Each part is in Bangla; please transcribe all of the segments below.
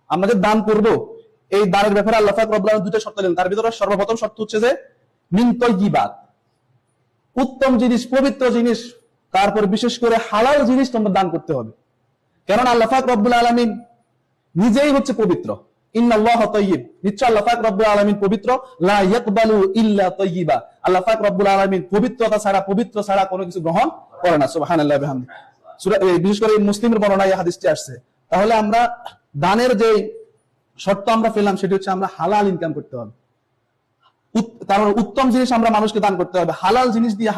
আমরা যে দান করব, এই দানের ব্যাপারে আল্লাহ পাক রব্বুল আলামিন দুটো শর্ত দিলেন। তার ভিতরে সর্বপ্রথম শর্ত হচ্ছে যে মিন তাইয়্যিবাত, উত্তম জিনিস, পবিত্র জিনিস, তারপর বিশেষ করে হালাল জিনিস তোমরা দান করতে হবে। কারণ আল্লাহ পাক রব্বুল আলামিন নিজেই হচ্ছে পবিত্র। ইন্নাল্লাহা তাইয়্যিব, নিশ্চয় আল্লাহ পাক রব্বুল আলামিন পবিত্র। লা ইয়াকবালু ইল্লা তাইয়্যিবা, আল্লাহ পাক রব্বুল আলামিন পবিত্রতা ছাড়া, পবিত্র ছাড়া কোনো কিছু গ্রহণ করে না। সুবহানাল্লাহি ওয়া বিহামদিহি। সূরা, বিশেষ করে মুসলিমের বর্ণনায় এই হাদিসটি আসছে। তাহলে আমরা দানের যে শর্ত আমরা পেলাম সেটি হচ্ছে আমরা হালাল ইনকাম করতে হবে। কারণ উত্তম জিনিস আমরা মানুষকে দান করতে হবে, হালাল জিনিস দিয়ে,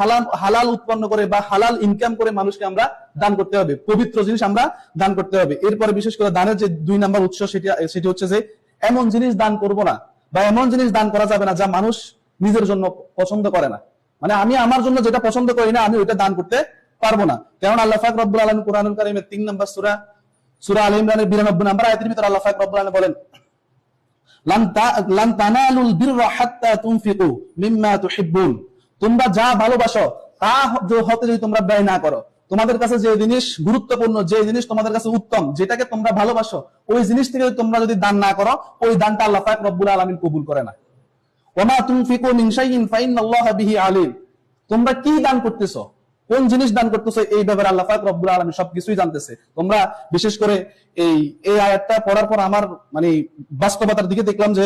হালাল উৎপন্ন করে বা হালাল ইনকাম করে মানুষকে আমরা দান করতে হবে, পবিত্র জিনিস আমরা দান করতে হবে। এরপরে বিশেষ করে দানের যে 2 নাম্বার উৎস সেটি হচ্ছে যে এমন জিনিস দান করব না বা এমন জিনিস দান করা যাবে না যা মানুষ নিজের জন্য পছন্দ করে না। মানে আমি আমার জন্য যেটা পছন্দ করি না আমি ওইটা দান করতে পারবো না। কারণ আল্লাহ পাক রব্বুল আলামিন কুরআনুল কারীমের 3 নাম্বার সূরা আলে ইমরানের 92 নাম্বার আয়াতের ভিতরে আল্লাহ পাক রব্বুল আলামিন বলেন, লান তানালুল বিররা হাত্তা তুনফিকু মিম্মা তুহিব্বুন, তোমরা যা ভালোবাসো তা হতে যদি তোমরা ব্যয় না করো, তোমাদের কাছে যে জিনিস গুরুত্বপূর্ণ, যে জিনিস তোমাদের কাছে উত্তম, যেটাকে তোমরা ভালোবাসো, ওই জিনিস থেকে তোমরা যদি দান না করো, ওই দানটা আল্লাহ পাক রব্বুল আলামিন কবুল করে না। ওয়া মা তুনফিকু মিন শাইইন ফাইন্নাল্লাহা বিহি আলিম, তোমরা কি দান করতেছো, কোন জিনিস দান করতেছো, এই ব্যাপারে আল্লাহ পাক রব্বুল আলামিন সবকিছুই জানতেছে। তোমরা বিশেষ করে এই আয়াতটা পড়ার পর আমার মানে বাস্তবতার দিকে দেখলাম যে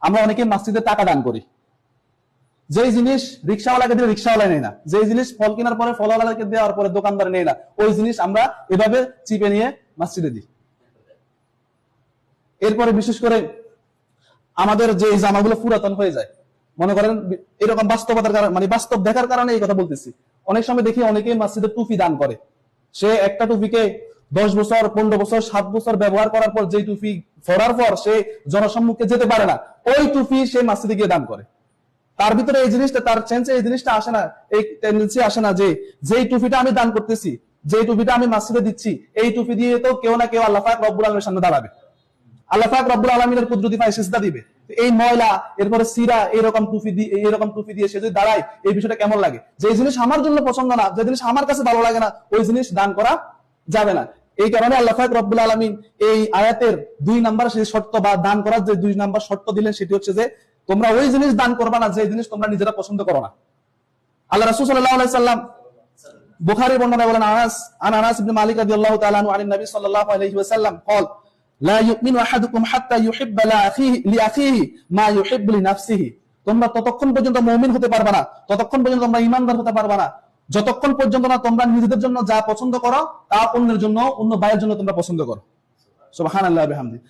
আমরা অনেকে মসজিদে টাকা দান করি, যেই জিনিস রিকশাওয়ালাকে দিয়ে রিকশাওয়ালা নেয় না, যেই জিনিস ফল কেনার পরে ফলওয়ালাকে দেওয়ার পরে দোকানদার নেয় না, ওই জিনিস আমরা এভাবে চিপে নিয়ে মসজিদে দিই। এরপরে বিশেষ করে আমাদের যে জামাগুলো পুরাতন হয়ে যায়, মনে করেন এরকম বাস্তবতার কারণে, মানে বাস্তব দেখার কারণে এই কথা বলতেছি, অনেক সময় দেখি অনেকেই মসজিদে টুপি দান করে। সে একটা টুপিকে 10 বছর, 15 বছর, 7 বছর ব্যবহার করার পর যেই টুপি পরার পর সে জনসম্মুখে যেতে পারে না, ওই টুপি সে মসজিদে গিয়ে দান করে। তার ভিতরে এই জিনিসটা, তার চেঞ্জে এই জিনিসটা আসে না, এই টেন্ডেন্সি আসে না যে যেই টুপিটা আমি দান করতেছি, যেই টুপিটা আমি মসজিদে দিচ্ছি, এই টুপি দিয়ে তো কেউ না কেউ আল্লাহ পাক রব্বুল আলামিনের সামনে দাঁড়াবে, আল্লাহ পাক রব্বুল আলামিনের কুদরতি পায়ে সিজদা দিবে। এই ময়লা, এরপরে সিরা, এরকম টুপি দিয়ে সে যদি দাঁড়ায়, এই বিষয়টা কেমন লাগে? যে জিনিস আমার জন্য পছন্দ না, যে জিনিস আমার কাছে ভালো লাগে না, ওই জিনিস দান করা যাবে না। এই কারণে আল্লাহ পাক রব্বুল আলামিন এই আয়াতের 2 নাম্বার সেই শর্ত বা দান করার যে 2 নাম্বার শর্ত দিলেন সেটি হচ্ছে যে তোমরা ওই জিনিস দান করবা না যে জিনিস তোমরা নিজেরা পছন্দ করো না। আল্লাহ রাসূল সাল্লাল্লাহু আলাইহি সাল্লাম বুখারী বর্ণনায় বলেন, আনাস ইবনে মালিক রাদিয়াল্লাহু তাআলা আনহু আনিন নবী সাল্লাল্লাহু আলাইহি ওয়াসাল্লাম قال لا يؤمن احدكم حتى يحب لاخيه ما يحب لنفسه, তোমরা ততক্ষণ পর্যন্ত মুমিন হতে পারবে না, ততক্ষণ পর্যন্ত তোমরা ঈমানদার হতে পারবে না যতক্ষণ পর্যন্ত না তোমরা নিজেদের জন্য যা পছন্দ করো তা অন্যের জন্য, অন্য ভাইয়ের জন্য তোমরা পছন্দ করো। সুবহানাল্লাহি ওয়া বিহামদিহি।